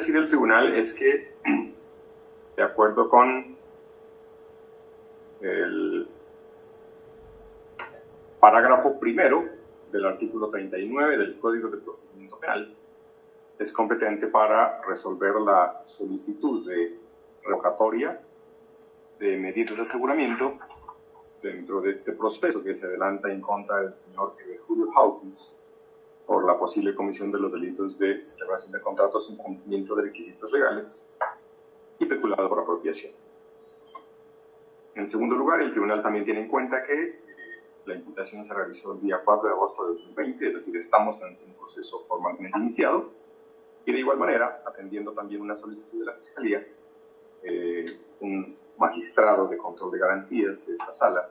decir el tribunal es que, de acuerdo con el parágrafo primero del artículo 39 del Código de Procedimiento Penal, es competente para resolver la solicitud de revocatoria de medidas de aseguramiento dentro de este proceso que se adelanta en contra del señor Julio Hawkins por la posible comisión de los delitos de celebración de contratos sin cumplimiento de requisitos legales y peculado por apropiación. En segundo lugar, el tribunal también tiene en cuenta que la imputación se realizó el día 4 de agosto de 2020, es decir, estamos en un proceso formalmente iniciado, y de igual manera, atendiendo también una solicitud de la Fiscalía, un magistrado de control de garantías de esta sala,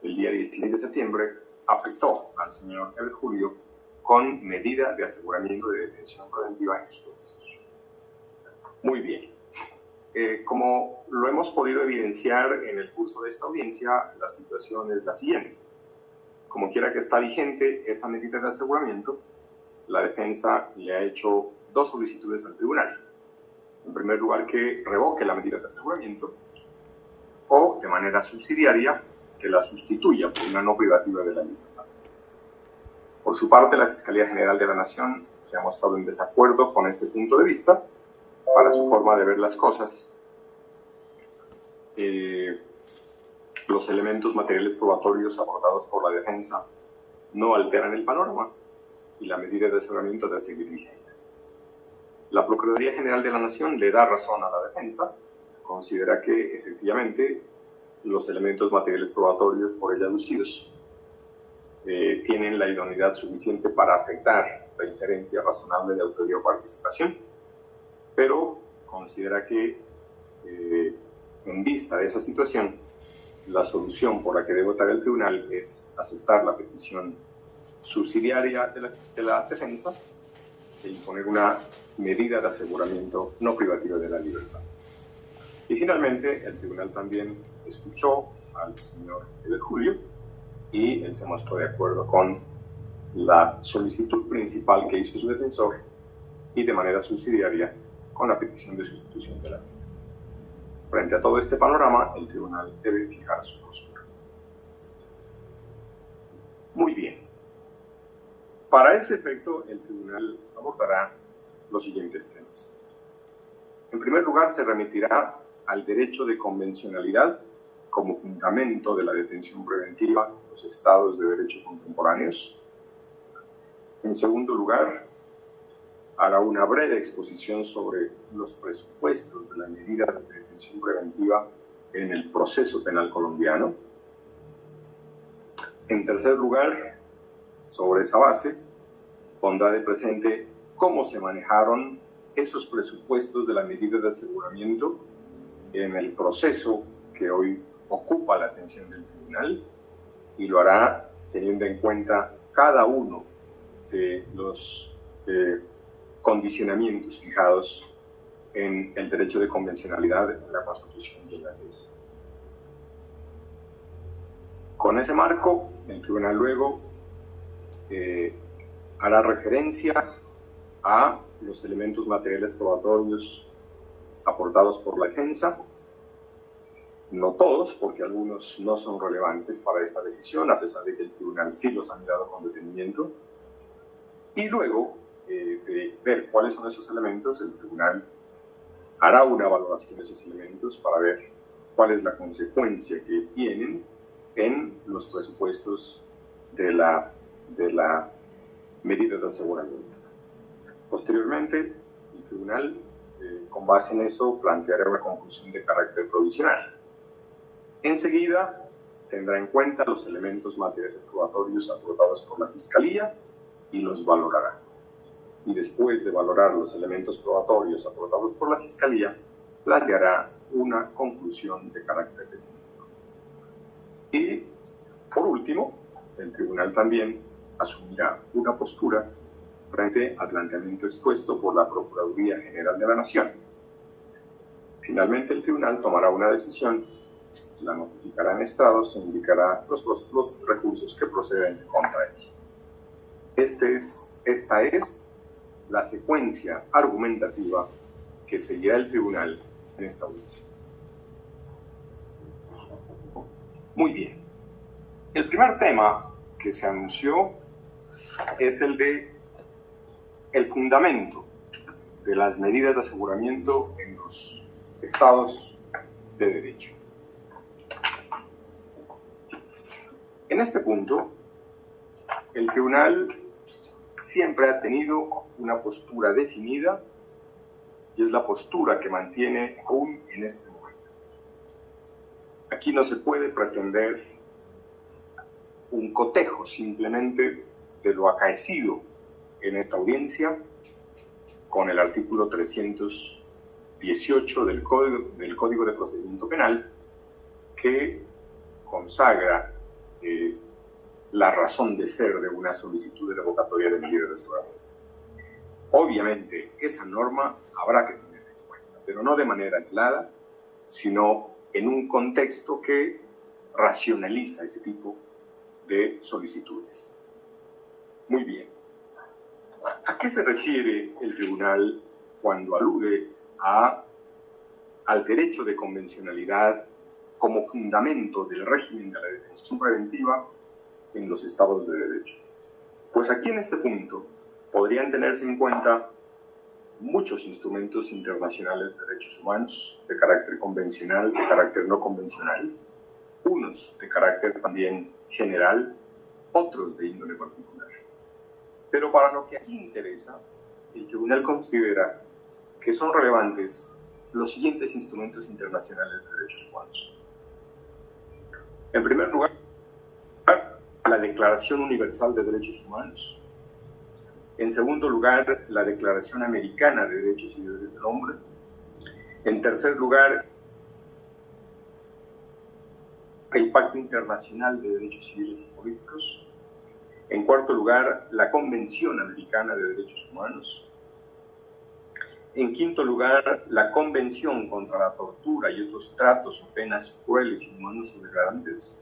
el día 16 de septiembre, afectó al señor Ever Julio con medida de aseguramiento de detención preventiva en su domicilio. Muy bien. Como lo hemos podido evidenciar en el curso de esta audiencia, la situación es la siguiente. Como quiera que está vigente esa medida de aseguramiento, la defensa le ha hecho dos solicitudes al tribunal. En primer lugar, que revoque la medida de aseguramiento o, de manera subsidiaria, que la sustituya por una no privativa de la libertad. Por su parte, la Fiscalía General de la Nación se ha mostrado en desacuerdo con ese punto de vista. Para su forma de ver las cosas, los elementos materiales probatorios aportados por la defensa no alteran el panorama y la medida de aseguramiento debe seguir vigente. La Procuraduría General de la Nación le da razón a la defensa, considera que efectivamente los elementos materiales probatorios por ella aducidos tienen la idoneidad suficiente para afectar la inferencia razonable de autoría o participación, pero considera que en vista de esa situación, la solución por la que debe votar el tribunal es aceptar la petición subsidiaria de la defensa e imponer una medida de aseguramiento no privativa de la libertad. Y finalmente, el tribunal también escuchó al señor Ever Julio y él se mostró de acuerdo con la solicitud principal que hizo su defensor y de manera subsidiaria con la petición de sustitución de la medida. Frente a todo este panorama, el tribunal debe fijar su postura. Muy bien. Para ese efecto, el tribunal abordará los siguientes temas. En primer lugar, se remitirá al derecho de convencionalidad como fundamento de la detención preventiva en los estados de derecho contemporáneos. En segundo lugar, hará una breve exposición sobre los presupuestos de la medida de detención preventiva en el proceso penal colombiano. En tercer lugar, sobre esa base, pondrá de presente cómo se manejaron esos presupuestos de la medida de aseguramiento en el proceso que hoy ocupa la atención del tribunal, y lo hará teniendo en cuenta cada uno de los condicionamientos fijados en el derecho de convencionalidad en la Constitución y en la ley. Con ese marco, el tribunal luego hará referencia a los elementos materiales probatorios aportados por la defensa, no todos, porque algunos no son relevantes para esta decisión, a pesar de que el tribunal sí los ha mirado con detenimiento, y luego de ver cuáles son esos elementos, el tribunal hará una valoración de esos elementos para ver cuál es la consecuencia que tienen en los presupuestos de la medida de aseguramiento. Posteriormente, el tribunal, con base en eso, planteará una conclusión de carácter provisional. Enseguida, tendrá en cuenta los elementos materiales probatorios aportados por la Fiscalía y los valorará. Y después de valorar los elementos probatorios aportados por la Fiscalía, planteará una conclusión de carácter definitivo. Y, por último, el tribunal también asumirá una postura frente al planteamiento expuesto por la Procuraduría General de la Nación. Finalmente, el tribunal tomará una decisión, la notificará en estrados e indicará los recursos que proceden contra ella. Esta es la secuencia argumentativa que seguirá el tribunal en esta audiencia. Muy bien. El primer tema que se anunció es el de el fundamento de las medidas de aseguramiento en los estados de derecho. En este punto, el tribunal siempre ha tenido una postura definida y es la postura que mantiene aún en este momento. Aquí no se puede pretender un cotejo simplemente de lo acaecido en esta audiencia con el artículo 318 del Código de Procedimiento Penal, que consagra la razón de ser de una solicitud de revocatoria de medidas de aseguramiento. Obviamente, esa norma habrá que tenerla en cuenta, pero no de manera aislada, sino en un contexto que racionaliza ese tipo de solicitudes. Muy bien. ¿A qué se refiere el tribunal cuando alude al derecho de convencionalidad como fundamento del régimen de la detención preventiva en los estados de derecho? Pues aquí en este punto podrían tenerse en cuenta muchos instrumentos internacionales de derechos humanos de carácter convencional, de carácter no convencional, unos de carácter también general, otros de índole particular. Pero para lo que aquí interesa, el tribunal considera que son relevantes los siguientes instrumentos internacionales de derechos humanos. En primer lugar, la Declaración Universal de Derechos Humanos. En segundo lugar, la Declaración Americana de Derechos y Deberes del Hombre. En tercer lugar, el Pacto Internacional de Derechos Civiles y Políticos. En cuarto lugar, la Convención Americana de Derechos Humanos. En quinto lugar, la Convención contra la Tortura y otros tratos o penas crueles, inhumanos o degradantes.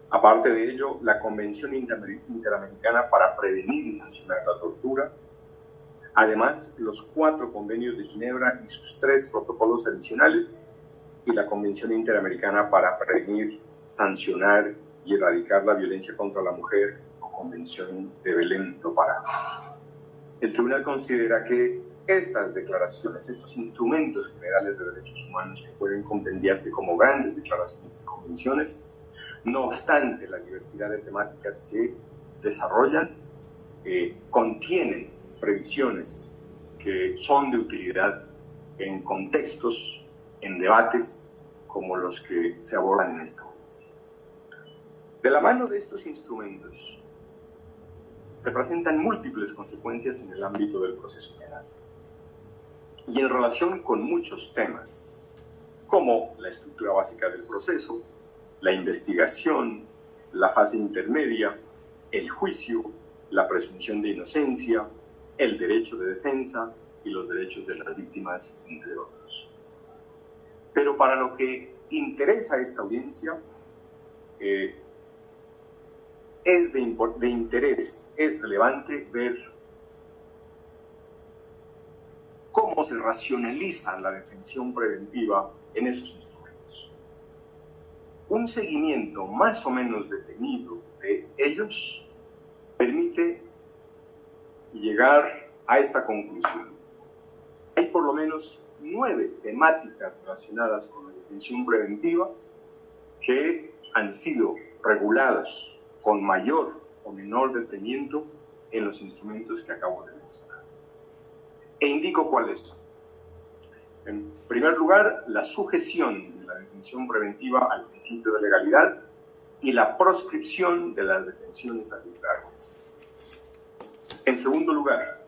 Aparte de ello, la Convención Interamericana para prevenir y sancionar la tortura. Además, los 4 convenios de Ginebra y sus 3 protocolos adicionales, y la Convención Interamericana para prevenir, sancionar y erradicar la violencia contra la mujer, o Convención de Belén do Pará. El tribunal considera que estas declaraciones, estos instrumentos generales de derechos humanos que pueden compendiarse como grandes declaraciones y convenciones, no obstante la diversidad de temáticas que desarrollan, contienen previsiones que son de utilidad en contextos, en debates como los que se abordan en esta audiencia. De la mano de estos instrumentos se presentan múltiples consecuencias en el ámbito del proceso penal y en relación con muchos temas, como la estructura básica del proceso, la investigación, la fase intermedia, el juicio, la presunción de inocencia, el derecho de defensa y los derechos de las víctimas, entre otros. Pero para lo que interesa a esta audiencia, es de interés, es relevante ver cómo se racionaliza la detención preventiva en esos instrumentos. Un seguimiento más o menos detenido de ellos permite llegar a esta conclusión. Hay por lo menos 9 temáticas relacionadas con la detención preventiva que han sido reguladas con mayor o menor detenimiento en los instrumentos que acabo de mencionar. E indico cuáles son. En primer lugar, la sujeción de la detención preventiva al principio de legalidad y la proscripción de las detenciones arbitrarias. En segundo lugar,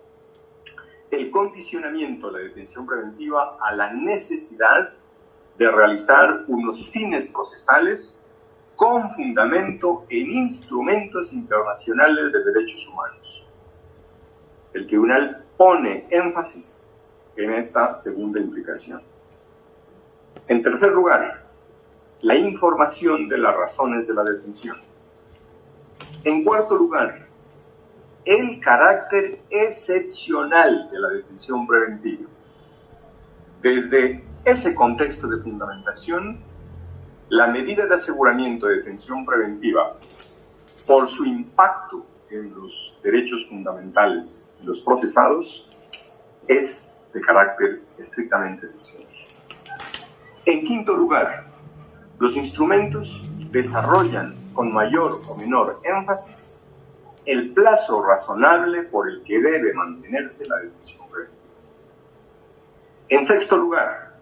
el condicionamiento de la detención preventiva a la necesidad de realizar unos fines procesales con fundamento en instrumentos internacionales de derechos humanos. El tribunal pone énfasis en esta segunda implicación. En tercer lugar, la información de las razones de la detención. En cuarto lugar, el carácter excepcional de la detención preventiva. Desde ese contexto de fundamentación, la medida de aseguramiento de detención preventiva, por su impacto en los derechos fundamentales de los procesados, es de carácter estrictamente excepcional. En quinto lugar, los instrumentos desarrollan con mayor o menor énfasis el plazo razonable por el que debe mantenerse la detención preventiva. En sexto lugar,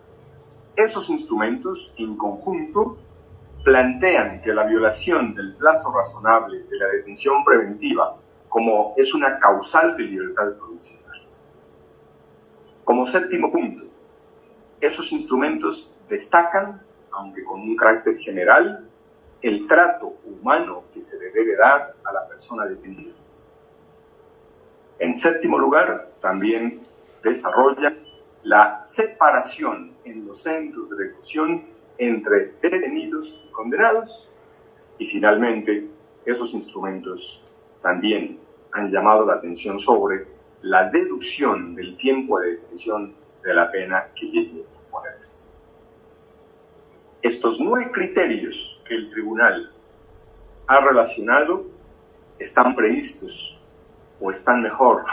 esos instrumentos en conjunto plantean que la violación del plazo razonable de la detención preventiva como es una causal de libertad provisional. Como séptimo punto, esos instrumentos destacan, aunque con un carácter general, el trato humano que se le debe dar a la persona detenida. En séptimo lugar, también desarrolla la separación en los centros de reclusión entre detenidos y condenados. Y finalmente, esos instrumentos también han llamado la atención sobre la deducción del tiempo de detención de la pena que llegue a imponerse. Estos 9 criterios que el tribunal ha relacionado están previstos o están mejor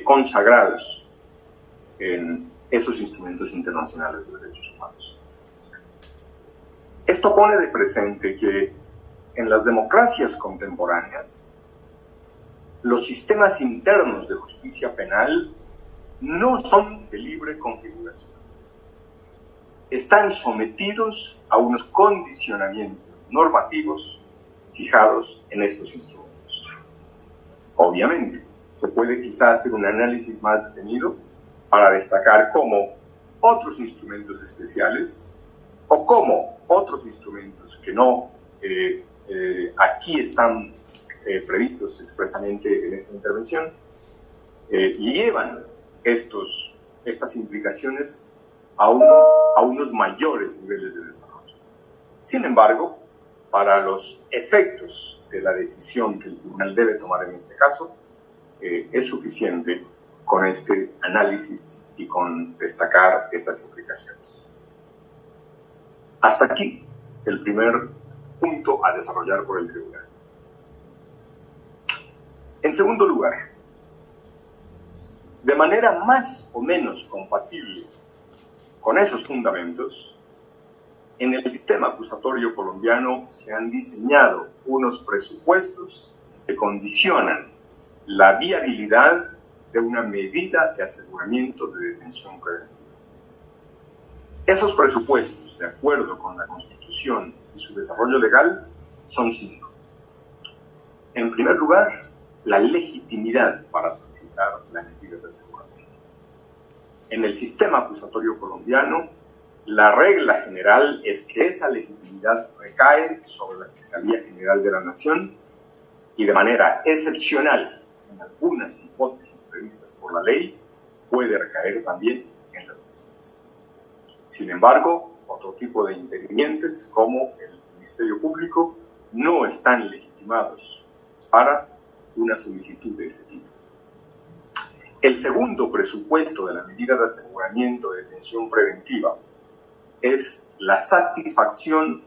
consagrados en esos instrumentos internacionales de derechos humanos. Esto pone de presente que en las democracias contemporáneas los sistemas internos de justicia penal no son de libre configuración. Están sometidos a unos condicionamientos normativos fijados en estos instrumentos. Obviamente, se puede quizás hacer un análisis más detenido para destacar cómo otros instrumentos especiales o cómo otros instrumentos que no aquí están previstos expresamente en esta intervención llevan estas implicaciones a unos mayores niveles de desarrollo. Sin embargo, para los efectos de la decisión que el tribunal debe tomar en este caso, es suficiente con este análisis y con destacar estas implicaciones. Hasta aquí el primer punto a desarrollar por el tribunal. En segundo lugar, de manera más o menos compatible con esos fundamentos, en el sistema acusatorio colombiano se han diseñado unos presupuestos que condicionan la viabilidad de una medida de aseguramiento de detención preventiva. Esos presupuestos, de acuerdo con la Constitución y su desarrollo legal, son 5. En primer lugar, la legitimidad para solicitar la medida de aseguramiento. En el sistema acusatorio colombiano, la regla general es que esa legitimidad recae sobre la Fiscalía General de la Nación y de manera excepcional, en algunas hipótesis previstas por la ley, puede recaer también en las víctimas. Sin embargo, otro tipo de intervinientes, como el Ministerio Público, no están legitimados para una solicitud de ese tipo. El segundo presupuesto de la medida de aseguramiento de detención preventiva es la satisfacción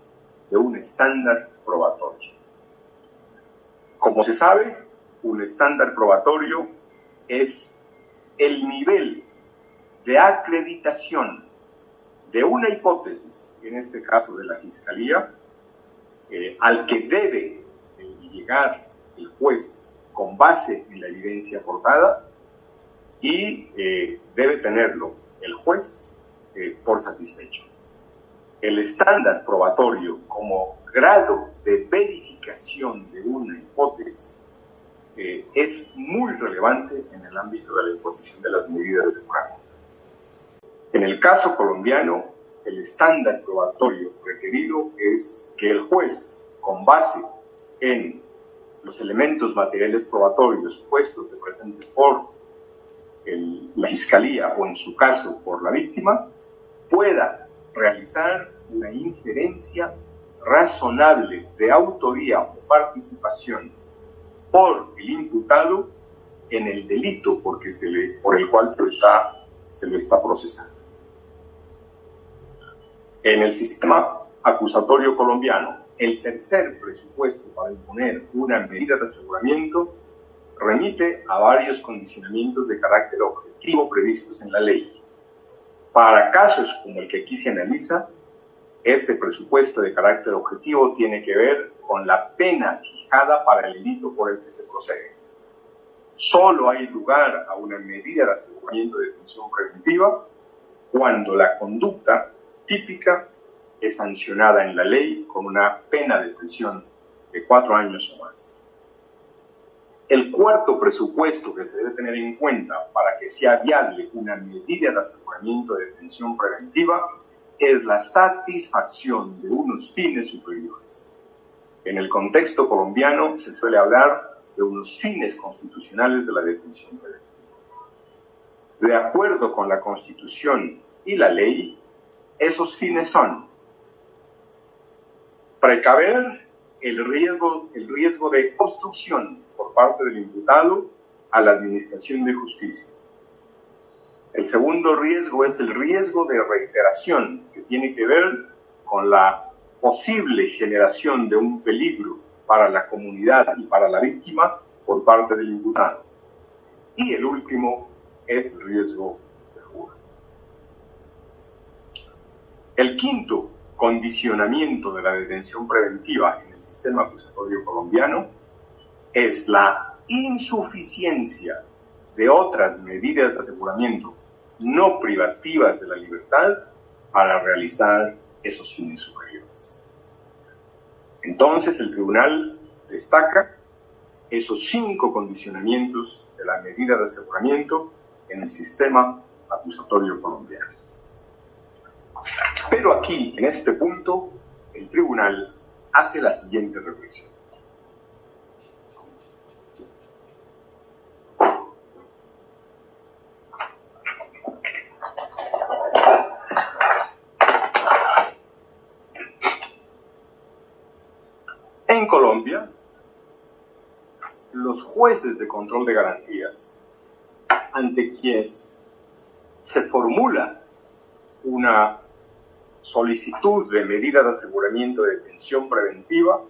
de un estándar probatorio. Como se sabe, un estándar probatorio es el nivel de acreditación de una hipótesis, en este caso de la Fiscalía, al que debe llegar el juez con base en la evidencia aportada y debe tenerlo el juez por satisfecho. El estándar probatorio como grado de verificación de una hipótesis es muy relevante en el ámbito de la imposición de las medidas de aseguramiento. En el caso colombiano, el estándar probatorio requerido es que el juez, con base en los elementos materiales probatorios puestos de presente por la Fiscalía o en su caso por la víctima, pueda realizar una inferencia razonable de autoría o participación por el imputado en el delito por el cual se lo está procesando. En el sistema acusatorio colombiano, el tercer presupuesto para imponer una medida de aseguramiento remite a varios condicionamientos de carácter objetivo previstos en la ley. Para casos como el que aquí se analiza, ese presupuesto de carácter objetivo tiene que ver con la pena fijada para el delito por el que se procede. Solo hay lugar a una medida de aseguramiento de detención preventiva cuando la conducta típica es sancionada en la ley con una pena de prisión de 4 años o más. El cuarto presupuesto que se debe tener en cuenta para que sea viable una medida de aseguramiento de detención preventiva es la satisfacción de unos fines superiores. En el contexto colombiano se suele hablar de unos fines constitucionales de la detención preventiva. De acuerdo con la Constitución y la ley, esos fines son precaver el riesgo de obstrucción por parte del imputado a la administración de justicia. El segundo riesgo es el riesgo de reiteración, que tiene que ver con la posible generación de un peligro para la comunidad y para la víctima por parte del imputado. Y el último es el riesgo de fuga. El quinto condicionamiento de la detención preventiva en el sistema acusatorio colombiano es la insuficiencia de otras medidas de aseguramiento no privativas de la libertad para realizar esos fines superiores. Entonces el tribunal destaca esos 5 condicionamientos de la medida de aseguramiento en el sistema acusatorio colombiano. Pero aquí, en este punto, el tribunal hace la siguiente reflexión. En Colombia, los jueces de control de garantías, ante quienes se formula una solicitud de medida de aseguramiento de detención preventiva,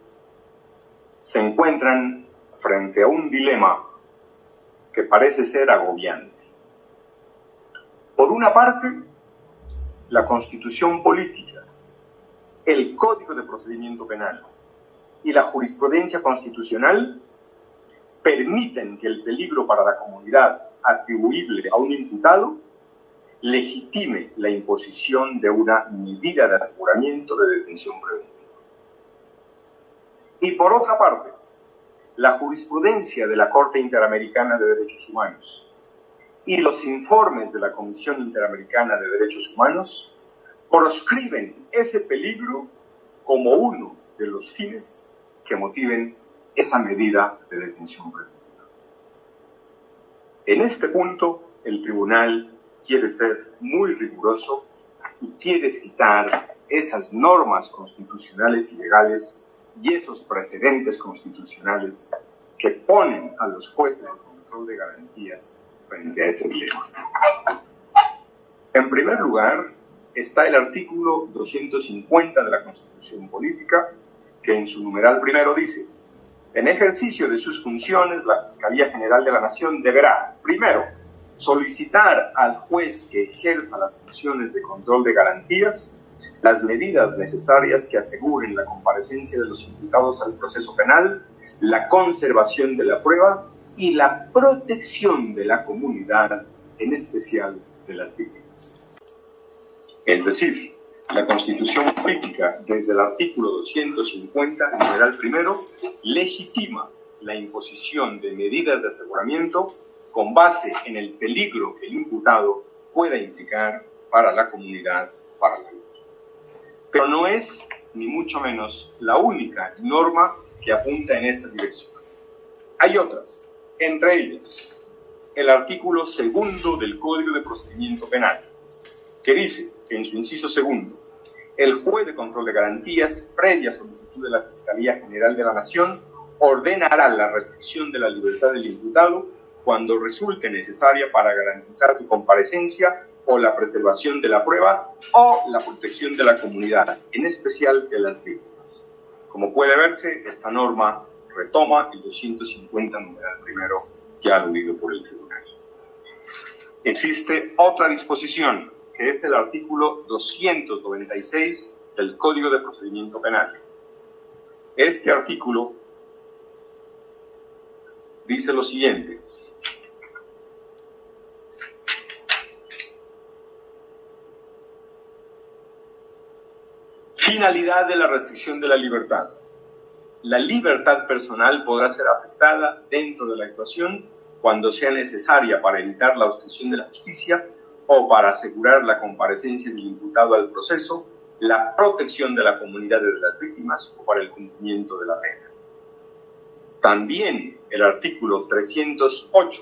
se encuentran frente a un dilema que parece ser agobiante. Por una parte, la Constitución política, el Código de Procedimiento Penal y la jurisprudencia constitucional permiten que el peligro para la comunidad atribuible a un imputado legitime la imposición de una medida de aseguramiento de detención preventiva. Y por otra parte, la jurisprudencia de la Corte Interamericana de Derechos Humanos y los informes de la Comisión Interamericana de Derechos Humanos proscriben ese peligro como uno de los fines que motiven esa medida de detención preventiva. En este punto, el tribunal quiere ser muy riguroso y quiere citar esas normas constitucionales y legales y esos precedentes constitucionales que ponen a los jueces de control de garantías frente a ese dilema. En primer lugar, está el artículo 250 de la Constitución Política, que en su numeral primero dice: en ejercicio de sus funciones, la Fiscalía General de la Nación deberá, primero, solicitar al juez que ejerza las funciones de control de garantías las medidas necesarias que aseguren la comparecencia de los imputados al proceso penal, la conservación de la prueba y la protección de la comunidad, en especial de las víctimas. Es decir, la Constitución Política, desde el artículo 250, numeral primero, legitima la imposición de medidas de aseguramiento con base en el peligro que el imputado pueda implicar para la comunidad, para la víctima. Pero no es, ni mucho menos, la única norma que apunta en esta dirección. Hay otras, entre ellas, el artículo 2 del Código de Procedimiento Penal, que dice que en su inciso 2, el juez de control de garantías, previa solicitud de la Fiscalía General de la Nación, ordenará la restricción de la libertad del imputado cuando resulte necesaria para garantizar su comparecencia o la preservación de la prueba o la protección de la comunidad, en especial de las víctimas. Como puede verse, esta norma retoma el 250 numeral primero ya aludido por el tribunal. Existe otra disposición, que es el artículo 296 del Código de Procedimiento Penal. Este artículo dice lo siguiente: finalidad de la restricción de la libertad. La libertad personal podrá ser afectada dentro de la actuación cuando sea necesaria para evitar la obstrucción de la justicia o para asegurar la comparecencia del imputado al proceso, la protección de la comunidad de las víctimas o para el cumplimiento de la pena. También el artículo 308,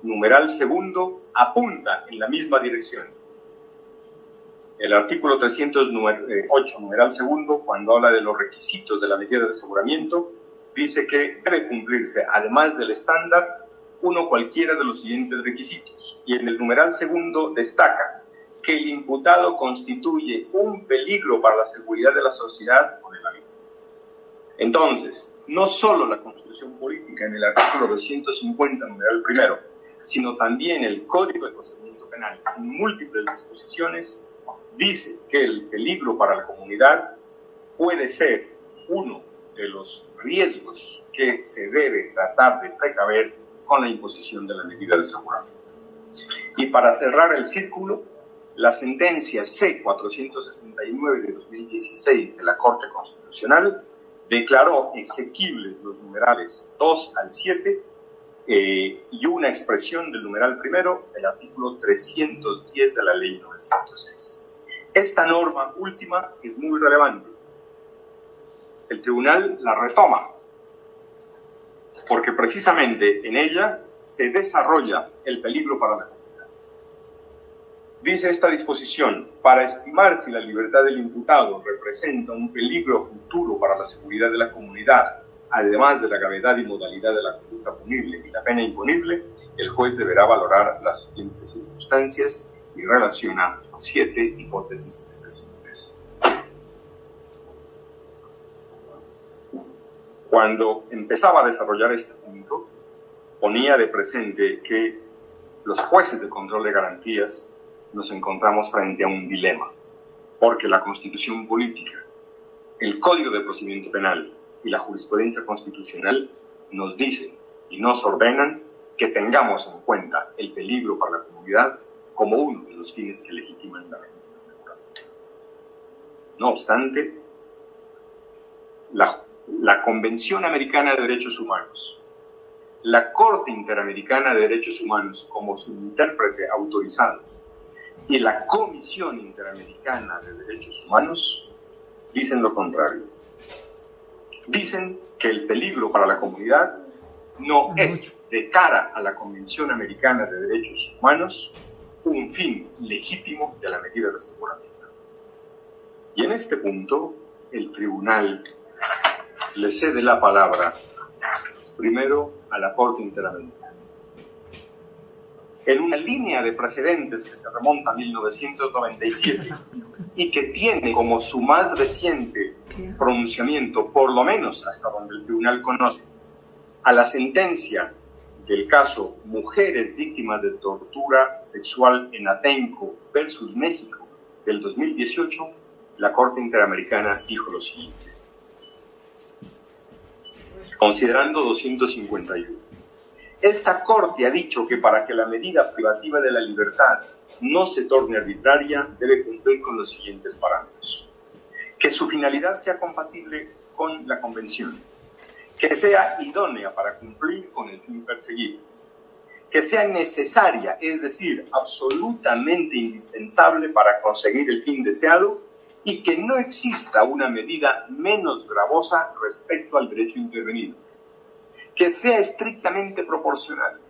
numeral segundo, apunta en la misma dirección. El artículo 308, numeral segundo, cuando habla de los requisitos de la medida de aseguramiento, dice que debe cumplirse, además del estándar, uno cualquiera de los siguientes requisitos. Y en el numeral segundo destaca que el imputado constituye un peligro para la seguridad de la sociedad o de la vida. Entonces, no solo la Constitución Política en el artículo 250, numeral primero, sino también el Código de Procedimiento Penal, en múltiples disposiciones, dice que el peligro para la comunidad puede ser uno de los riesgos que se debe tratar de precaver con la imposición de la medida de aseguramiento. Y para cerrar el círculo, la sentencia C-469 de 2016 de la Corte Constitucional declaró exequibles los numerales 2 al 7 y una expresión del numeral primero del artículo 310 de la Ley 906. Esta norma última es muy relevante. El tribunal la retoma porque precisamente en ella se desarrolla el peligro para la comunidad. Dice esta disposición: para estimar si la libertad del imputado representa un peligro futuro para la seguridad de la comunidad, además de la gravedad y modalidad de la conducta punible y la pena imponible, el juez deberá valorar las siguientes circunstancias y relaciona 7 hipótesis específicas. Cuando empezaba a desarrollar este punto, ponía de presente que los jueces de control de garantías nos encontramos frente a un dilema, porque la Constitución Política, el Código de Procedimiento Penal y la jurisprudencia constitucional nos dicen y nos ordenan que tengamos en cuenta el peligro para la comunidad como uno de los fines que legitiman la medida de aseguramiento. No obstante, la Convención Americana de Derechos Humanos, la Corte Interamericana de Derechos Humanos como su intérprete autorizado y la Comisión Interamericana de Derechos Humanos dicen lo contrario. Dicen que el peligro para la comunidad no es, de cara a la Convención Americana de Derechos Humanos, un fin legítimo de la medida de aseguramiento. Y en este punto, el tribunal le cede la palabra primero a la Corte Interamericana. En una línea de precedentes que se remonta a 1997 y que tiene como su más reciente pronunciamiento, por lo menos hasta donde el tribunal conoce, a la sentencia del caso Mujeres Víctimas de Tortura Sexual en Atenco versus México del 2018, la Corte Interamericana dijo lo siguiente: considerando 251, esta Corte ha dicho que para que la medida privativa de la libertad no se torne arbitraria, debe cumplir con los siguientes parámetros: que su finalidad sea compatible con la Convención, que sea idónea para cumplir con el fin perseguido, que sea necesaria, es decir, absolutamente indispensable para conseguir el fin deseado, y que no exista una medida menos gravosa respecto al derecho intervenido, que sea estrictamente proporcional,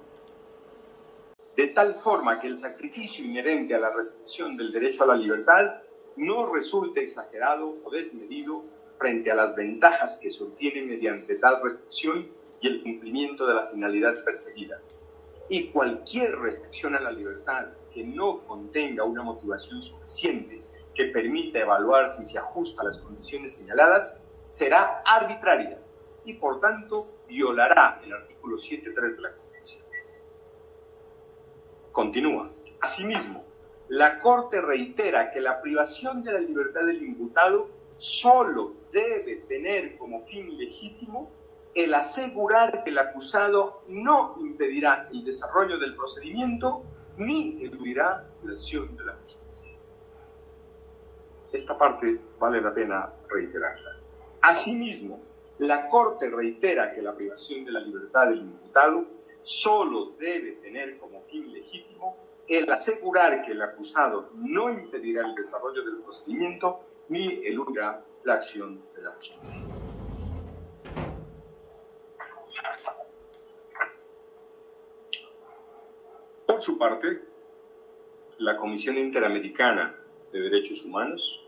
de tal forma que el sacrificio inherente a la restricción del derecho a la libertad no resulte exagerado o desmedido frente a las ventajas que se obtienen mediante tal restricción y el cumplimiento de la finalidad perseguida. Y cualquier restricción a la libertad que no contenga una motivación suficiente que permita evaluar si se ajusta a las condiciones señaladas, será arbitraria y, por tanto, violará el artículo 7.3 de la Convención. Continúa. Asimismo, la Corte reitera que la privación de la libertad del imputado solo debe tener como fin legítimo el asegurar que el acusado no impedirá el desarrollo del procedimiento ni eludirá la acción de la justicia. Esta parte vale la pena reiterarla. Asimismo, la Corte reitera que la privación de la libertad del imputado solo debe tener como fin legítimo el asegurar que el acusado no impedirá el desarrollo del procedimiento ni eludirá la acción de la justicia. Por su parte, la Comisión Interamericana de Derechos Humanos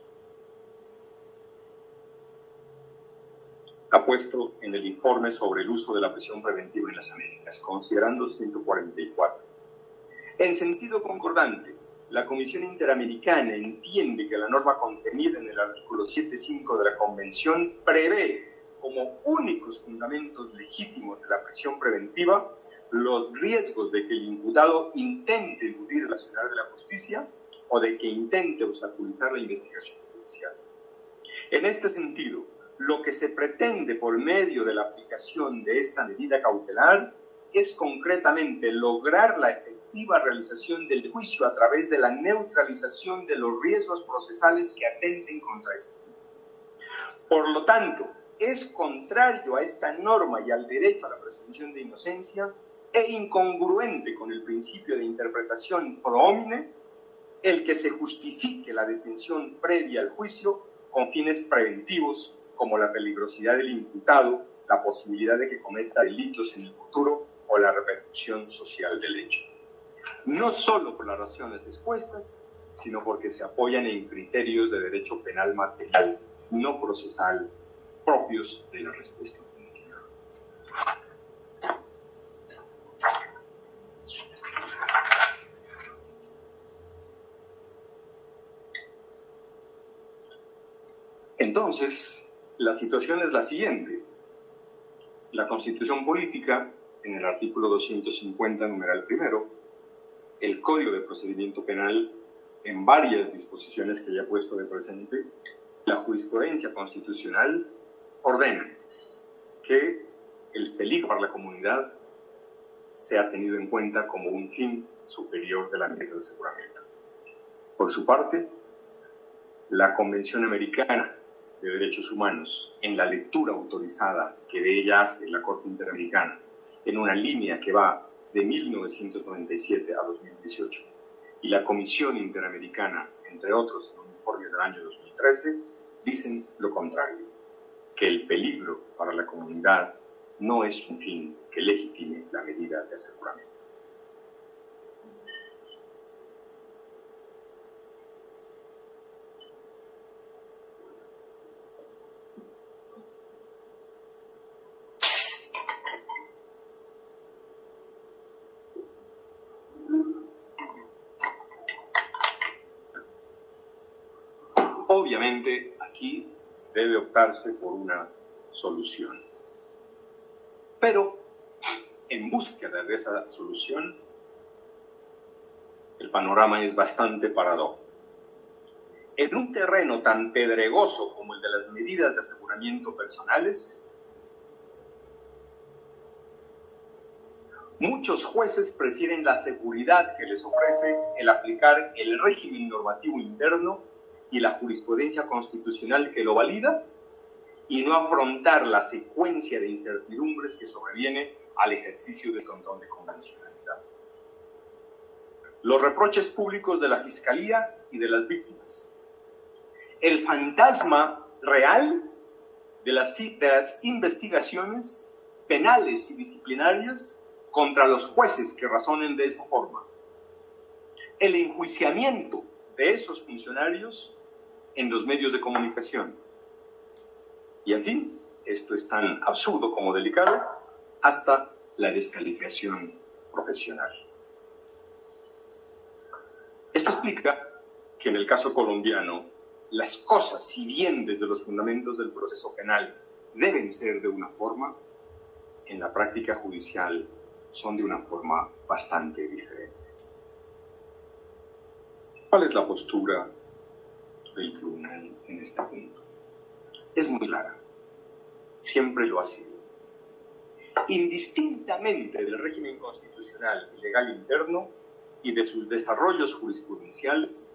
ha puesto en el informe sobre el uso de la prisión preventiva en las Américas, considerando 144. En sentido concordante, la Comisión Interamericana entiende que la norma contenida en el artículo 7.5 de la Convención prevé como únicos fundamentos legítimos de la prisión preventiva los riesgos de que el imputado intente eludir el accionar de la justicia o de que intente obstaculizar la investigación judicial. En este sentido, lo que se pretende por medio de la aplicación de esta medida cautelar es concretamente lograr la efectiva realización del juicio a través de la neutralización de los riesgos procesales que atenten contra este. Por lo tanto, es contrario a esta norma y al derecho a la presunción de inocencia e incongruente con el principio de interpretación pro homine el que se justifique la detención previa al juicio con fines preventivos como la peligrosidad del imputado, la posibilidad de que cometa delitos en el futuro o la repercusión social del hecho. No solo por las razones expuestas, sino porque se apoyan en criterios de derecho penal material, no procesal, propios de la respuesta punitiva. Entonces, la situación es la siguiente. La Constitución Política, en el artículo 250, numeral primero, el Código de Procedimiento Penal, en varias disposiciones que ya he puesto de presente, la jurisprudencia constitucional ordena que el peligro para la comunidad sea tenido en cuenta como un fin superior de la medida de aseguramiento. Por su parte, la Convención Americana de Derechos Humanos, en la lectura autorizada que de ella hace la Corte Interamericana, en una línea que va de 1997 a 2018, y la Comisión Interamericana, entre otros, en un informe del año 2013, dicen lo contrario, que el peligro para la comunidad no es un fin que legitime la medida de aseguramiento. Obviamente, aquí debe optarse por una solución. Pero, en búsqueda de esa solución, el panorama es bastante paradójico. En un terreno tan pedregoso como el de las medidas de aseguramiento personales, muchos jueces prefieren la seguridad que les ofrece el aplicar el régimen normativo interno y la jurisprudencia constitucional que lo valida, y no afrontar la secuencia de incertidumbres que sobreviene al ejercicio del control de convencionalidad. Los reproches públicos de la Fiscalía y de las víctimas. El fantasma real de las investigaciones penales y disciplinarias contra los jueces que razonen de esa forma. El enjuiciamiento de esos funcionarios en los medios de comunicación. Y en fin, esto es tan absurdo como delicado, hasta la descalificación profesional. Esto explica que en el caso colombiano, las cosas, si bien desde los fundamentos del proceso penal deben ser de una forma, en la práctica judicial son de una forma bastante diferente. ¿Cuál es la postura del tribunal en este punto? Es muy clara. Siempre lo ha sido. Indistintamente del régimen constitucional y legal interno y de sus desarrollos jurisprudenciales,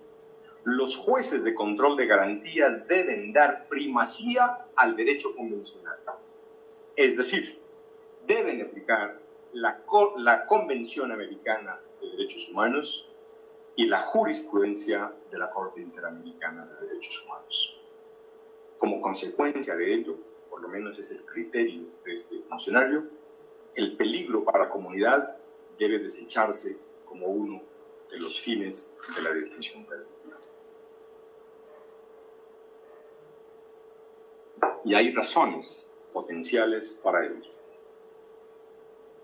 los jueces de control de garantías deben dar primacía al derecho convencional. Es decir, deben aplicar la Convención Americana de Derechos Humanos y la jurisprudencia de la Corte Interamericana de Derechos Humanos. Como consecuencia de ello, por lo menos es el criterio de este funcionario, el peligro para la comunidad debe desecharse como uno de los fines de la detención preventiva. Y hay razones potenciales para ello.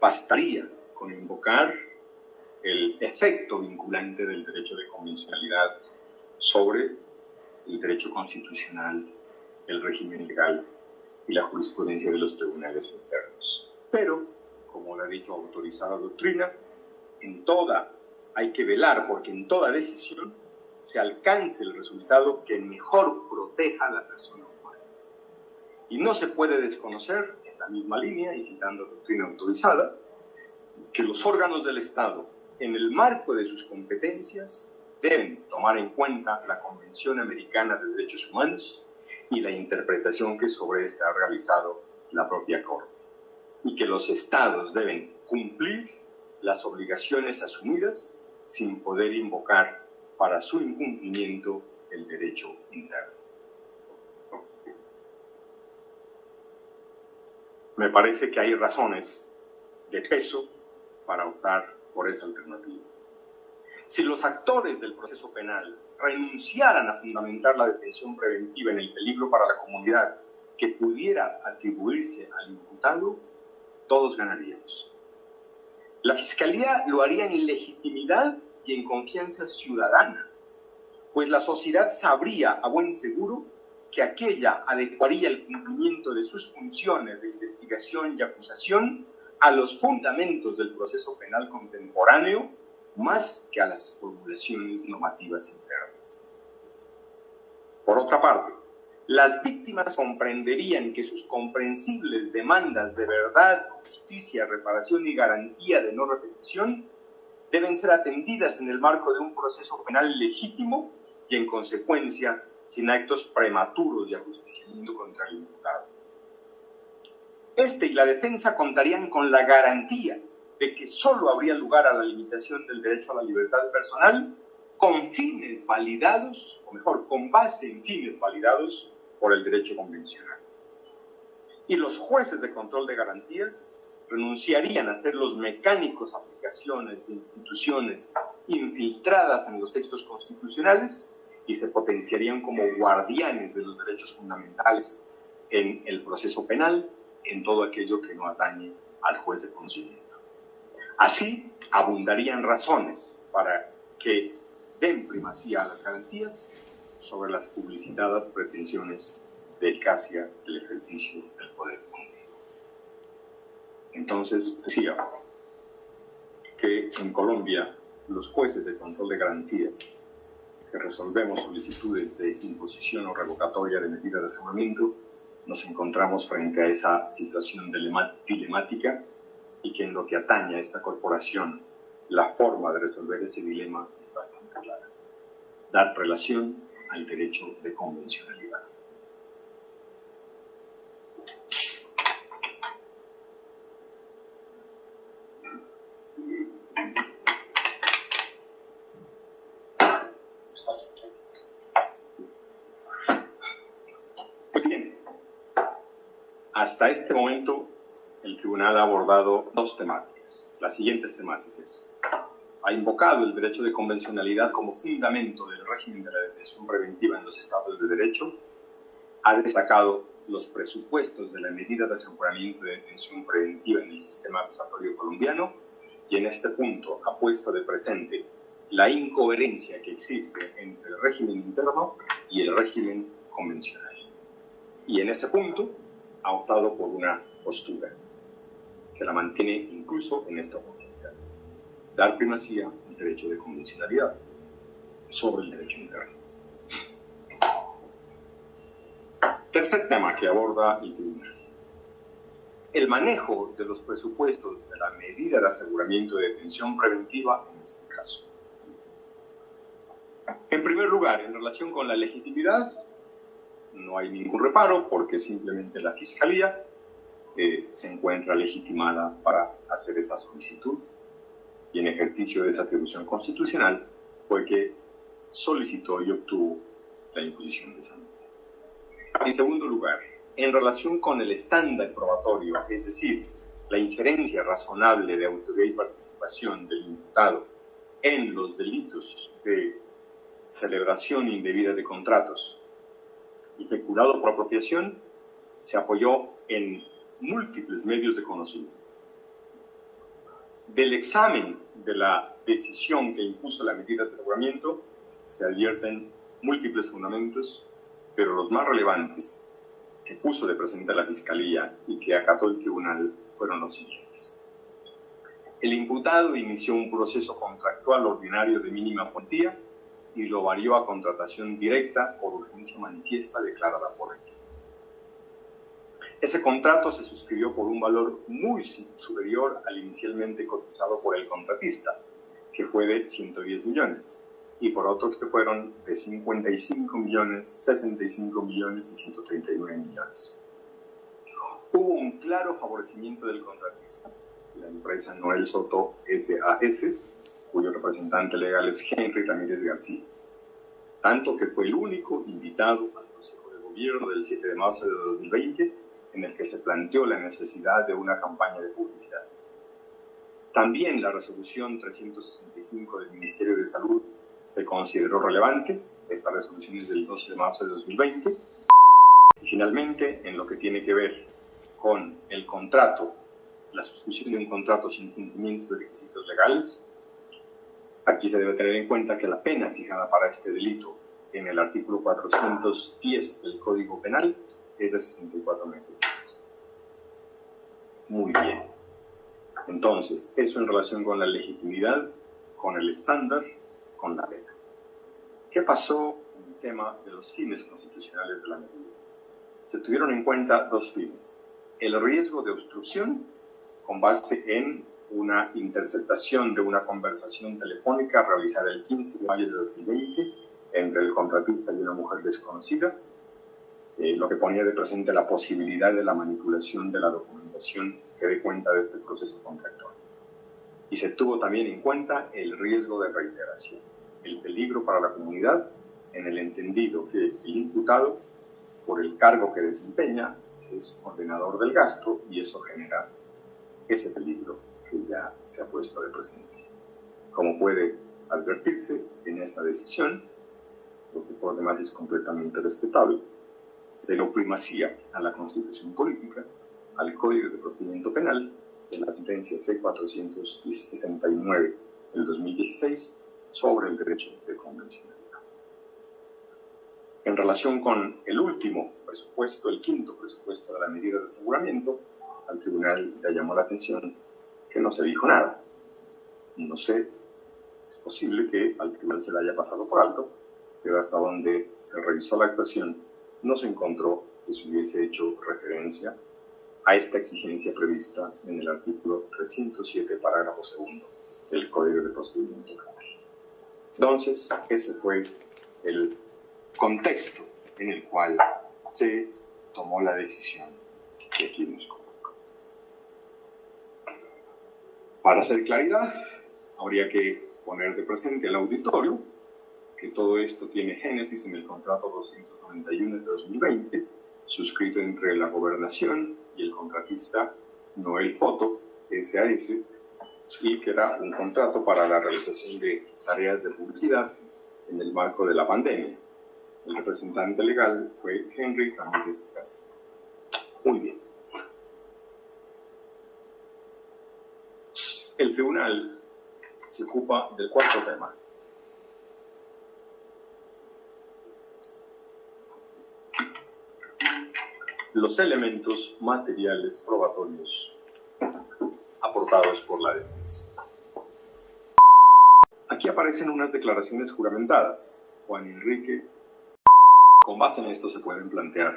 Bastaría con invocar el efecto vinculante del derecho de convencionalidad sobre el derecho constitucional, el régimen legal y la jurisprudencia de los tribunales internos. Pero, como lo ha dicho autorizada doctrina, hay que velar porque en toda decisión se alcance el resultado que mejor proteja a la persona humana. Y no se puede desconocer, en la misma línea, y citando doctrina autorizada, que los órganos del Estado, en el marco de sus competencias, deben tomar en cuenta la Convención Americana de Derechos Humanos y la interpretación que sobre esta ha realizado la propia Corte, y que los Estados deben cumplir las obligaciones asumidas sin poder invocar para su incumplimiento el derecho interno. Me parece que hay razones de peso para optar por esa alternativa. Si los actores del proceso penal renunciaran a fundamentar la detención preventiva en el peligro para la comunidad que pudiera atribuirse al imputado, todos ganaríamos. La Fiscalía lo haría en legitimidad y en confianza ciudadana, pues la sociedad sabría a buen seguro que aquella adecuaría el cumplimiento de sus funciones de investigación y acusación a los fundamentos del proceso penal contemporáneo, más que a las formulaciones normativas internas. Por otra parte, las víctimas comprenderían que sus comprensibles demandas de verdad, justicia, reparación y garantía de no repetición deben ser atendidas en el marco de un proceso penal legítimo y, en consecuencia, sin actos prematuros de ajusticiamiento contra el imputado. Este y la defensa contarían con la garantía de que solo habría lugar a la limitación del derecho a la libertad personal con fines validados, o mejor, con base en fines validados por el derecho convencional. Y los jueces de control de garantías renunciarían a ser los mecánicos aplicaciones de instituciones infiltradas en los textos constitucionales y se potenciarían como guardianes de los derechos fundamentales en el proceso penal, en todo aquello que no atañe al juez de conocimiento. Así, abundarían razones para que den primacía a las garantías sobre las publicitadas pretensiones de eficacia del ejercicio del poder público. Entonces, decía que en Colombia los jueces de control de garantías que resolvemos solicitudes de imposición o revocatoria de medida de aseguramiento nos encontramos frente a esa situación dilemática y que en lo que atañe a esta corporación la forma de resolver ese dilema es bastante clara: dar relación al derecho de convencionalidad. Pues bien, hasta este momento el tribunal ha abordado dos temáticas, las siguientes temáticas. Ha invocado el derecho de convencionalidad como fundamento del régimen de la detención preventiva en los estados de derecho, ha destacado los presupuestos de la medida de aseguramiento de detención preventiva en el sistema acusatorio colombiano y en este punto ha puesto de presente la incoherencia que existe entre el régimen interno y el régimen convencional. Y en ese punto ha optado por una postura que la mantiene incluso en esta oportunidad: dar primacía al derecho de convencionalidad sobre el derecho interno. Tercer tema que aborda el tribunal: el manejo de los presupuestos de la medida de aseguramiento de detención preventiva en este caso. En primer lugar, en relación con la legitimidad, no hay ningún reparo porque simplemente la Fiscalía se encuentra legitimada para hacer esa solicitud, y en ejercicio de esa atribución constitucional fue que solicitó y obtuvo la imposición de esa medida. En segundo lugar, en relación con el estándar probatorio, es decir, la injerencia razonable de autoridad y participación del imputado en los delitos de celebración indebida de contratos y peculado por apropiación, se apoyó en múltiples medios de conocimiento. Del examen de la decisión que impuso la medida de aseguramiento se advierten múltiples fundamentos, pero los más relevantes que puso de presente la Fiscalía y que acató el tribunal fueron los siguientes. El imputado inició un proceso contractual ordinario de mínima cuantía y lo varió a contratación directa por urgencia manifiesta declarada por él. Ese contrato se suscribió por un valor muy superior al inicialmente cotizado por el contratista, que fue de 110 millones, y por otros que fueron de 55 millones, 65 millones y 139 millones. Hubo un claro favorecimiento del contratista, la empresa Noel Soto SAS, cuyo representante legal es Henry Ramírez García, tanto que fue el único invitado al Consejo de Gobierno del 7 de marzo de 2020 en el que se planteó la necesidad de una campaña de publicidad. También la resolución 365 del Ministerio de Salud se consideró relevante. Esta resolución es del 12 de marzo de 2020. Y finalmente, en lo que tiene que ver con el contrato, la suscripción de un contrato sin cumplimiento de requisitos legales, aquí se debe tener en cuenta que la pena fijada para este delito en el artículo 410 del Código Penal es de 64 meses de prisión. Muy bien. Entonces, eso en relación con la legitimidad, con el estándar, con la pena. ¿Qué pasó en el tema de los fines constitucionales de la medida? Se tuvieron en cuenta dos fines: el riesgo de obstrucción, con base en una interceptación de una conversación telefónica realizada el 15 de mayo de 2020 entre el contratista y una mujer desconocida, lo que ponía de presente la posibilidad de la manipulación de la documentación que dé cuenta de este proceso contractual. Y se tuvo también en cuenta el riesgo de reiteración, el peligro para la comunidad, en el entendido que el imputado, por el cargo que desempeña, es ordenador del gasto, y eso genera ese peligro que ya se ha puesto de presente. Como puede advertirse en esta decisión, lo que por demás es completamente respetable, se dio primacía a la Constitución Política, al Código de Procedimiento Penal, de la sentencia C-469 del 2016 sobre el derecho de convencionalidad. En relación con el último presupuesto, el quinto presupuesto de la medida de aseguramiento, al tribunal le llamó la atención que no se dijo nada. No sé, es posible que al tribunal se le haya pasado por alto, pero hasta donde se revisó la actuación no se encontró que se hubiese hecho referencia a esta exigencia prevista en el artículo 307, parágrafo segundo del Código de Procedimiento Penal. Entonces, ese fue el contexto en el cual se tomó la decisión que aquí nos convoca. Para hacer claridad, habría que poner de presente al auditorio que todo esto tiene génesis en el contrato 291 de 2020, suscrito entre la Gobernación y el contratista Noel Foto SAS, y que era un contrato para la realización de tareas de publicidad en el marco de la pandemia. El representante legal fue Henry Ramírez García. Muy bien. El tribunal se ocupa del cuarto tema, los elementos materiales probatorios aportados por la defensa. Aquí aparecen unas declaraciones juramentadas. Juan Enrique, con base en esto se pueden plantear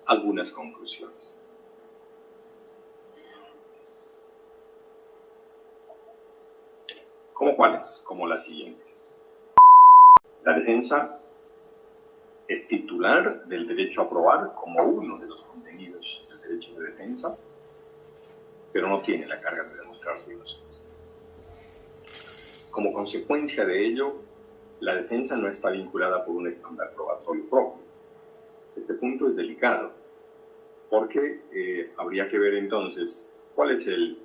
algunas conclusiones. ¿Cómo cuáles? Como las siguientes. La defensa es titular del derecho a probar como uno de los contenidos del derecho de defensa, pero no tiene la carga de demostrar su inocencia. Como consecuencia de ello, la defensa no está vinculada por un estándar probatorio propio. Este punto es delicado, porque habría que ver entonces cuál es el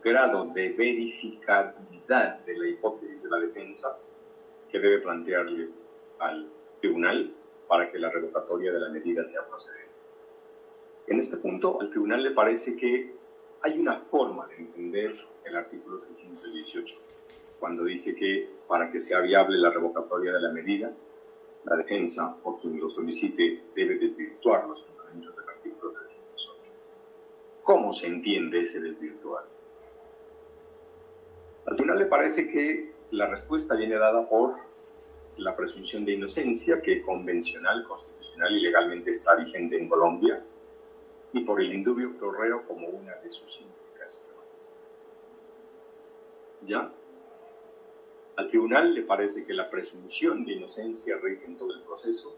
grado de verificabilidad de la hipótesis de la defensa que debe plantearle al tribunal para que la revocatoria de la medida sea procedente. En este punto, al tribunal le parece que hay una forma de entender el artículo 318, cuando dice que para que sea viable la revocatoria de la medida, la defensa o quien lo solicite debe desvirtuar los fundamentos del artículo 308. ¿Cómo se entiende ese desvirtuar? Al tribunal le parece que la respuesta viene dada por la presunción de inocencia que convencional, constitucional y legalmente está vigente en Colombia, y por el indubio pro reo como una de sus implicaciones. ¿Ya? Al tribunal le parece que la presunción de inocencia rige en todo el proceso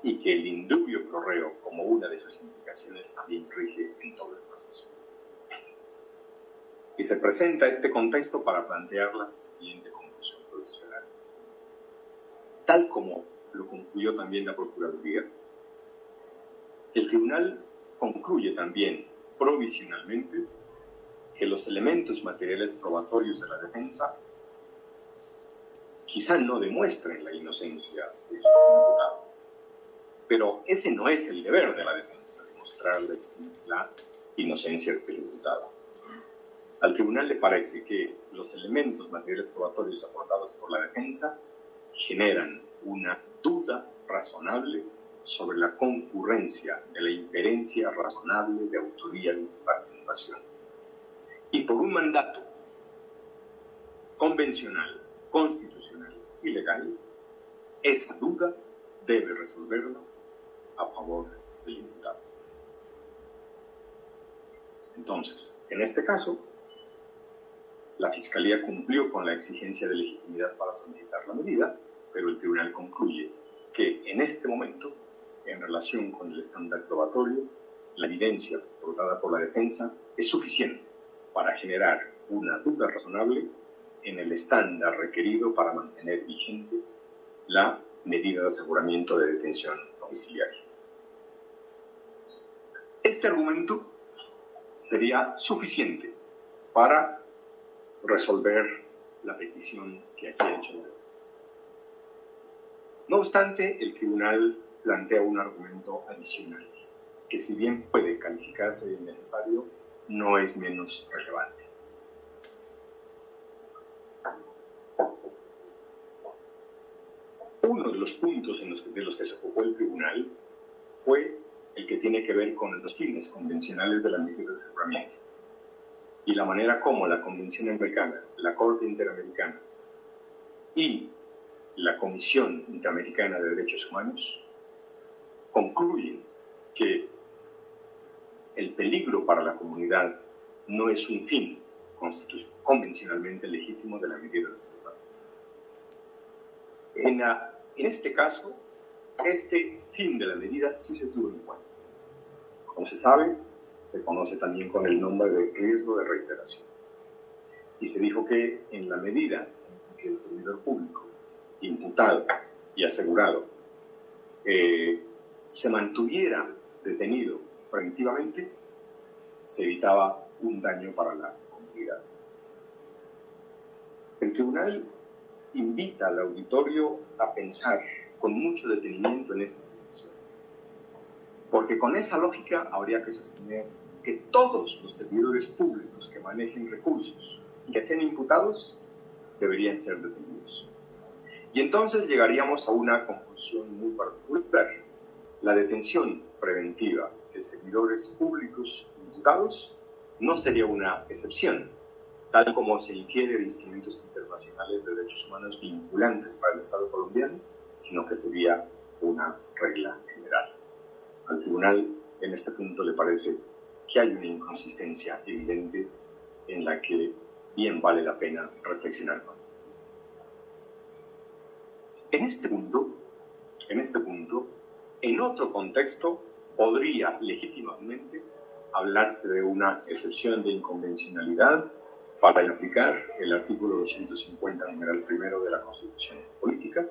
y que el indubio pro reo como una de sus implicaciones también rige en todo el proceso. Y se presenta este contexto para plantear la siguiente conclusión provisional. Tal como lo concluyó también la Procuraduría, el tribunal concluye también provisionalmente que los elementos materiales probatorios de la defensa quizá no demuestren la inocencia del imputado, pero ese no es el deber de la defensa, demostrarle la inocencia del imputado. Al tribunal le parece que los elementos materiales probatorios aportados por la defensa generan una duda razonable sobre la concurrencia de la inferencia razonable de autoría y participación. Y por un mandato convencional, constitucional y legal, esa duda debe resolverla a favor del imputado. Entonces, en este caso, la Fiscalía cumplió con la exigencia de legitimidad para solicitar la medida, pero el tribunal concluye que en este momento, en relación con el estándar probatorio, la evidencia aportada por la defensa es suficiente para generar una duda razonable en el estándar requerido para mantener vigente la medida de aseguramiento de detención domiciliaria. Este argumento sería suficiente para resolver la petición que aquí ha hecho la defensa. No obstante, el tribunal plantea un argumento adicional, que si bien puede calificarse de innecesario, no es menos relevante. Uno de los puntos de los que se ocupó el tribunal fue el que tiene que ver con los fines convencionales de la medida de aseguramiento y la manera como la Convención Americana, la Corte Interamericana y la Comisión Interamericana de Derechos Humanos concluyen que el peligro para la comunidad no es un fin convencionalmente legítimo de la medida de aseguramiento. En este caso, este fin de la medida sí se tuvo en cuenta. Como se sabe, se conoce también con el nombre de riesgo de reiteración. Y se dijo que en la medida en que el servidor público, imputado y asegurado, se mantuviera detenido preventivamente, se evitaba un daño para la comunidad. El tribunal invita al auditorio a pensar con mucho detenimiento en esta decisión, porque con esa lógica habría que sostener que todos los servidores públicos que manejen recursos y que sean imputados deberían ser detenidos. Y entonces llegaríamos a una conclusión muy particular, La detención preventiva de servidores públicos imputados no sería una excepción, tal como se infiere de instrumentos internacionales de derechos humanos vinculantes para el Estado colombiano, sino que sería una regla general. Al tribunal, en este punto, le parece que hay una inconsistencia evidente en la que bien vale la pena reflexionar. En este punto, en otro contexto, podría legítimamente hablarse de una excepción de inconvencionalidad para inaplicar el artículo 250, numeral primero de la Constitución Política,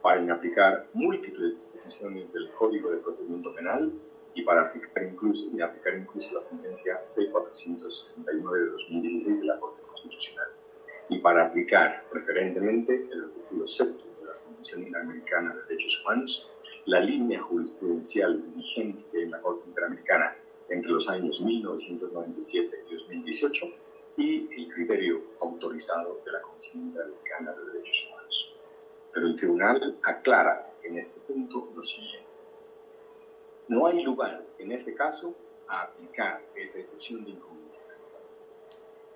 para inaplicar múltiples disposiciones del Código de Procedimiento Penal y para inaplicar incluso la sentencia C-469 de 2016 de la Corte Constitucional, y para aplicar preferentemente el artículo 7 de la Convención Interamericana de Derechos Humanos, la línea jurisprudencial vigente en la Corte Interamericana entre los años 1997 y 2018 y el criterio autorizado de la Comisión Interamericana de Derechos Humanos. Pero el tribunal aclara en este punto lo siguiente: no hay lugar en este caso a aplicar esa excepción de inconvencionalidad.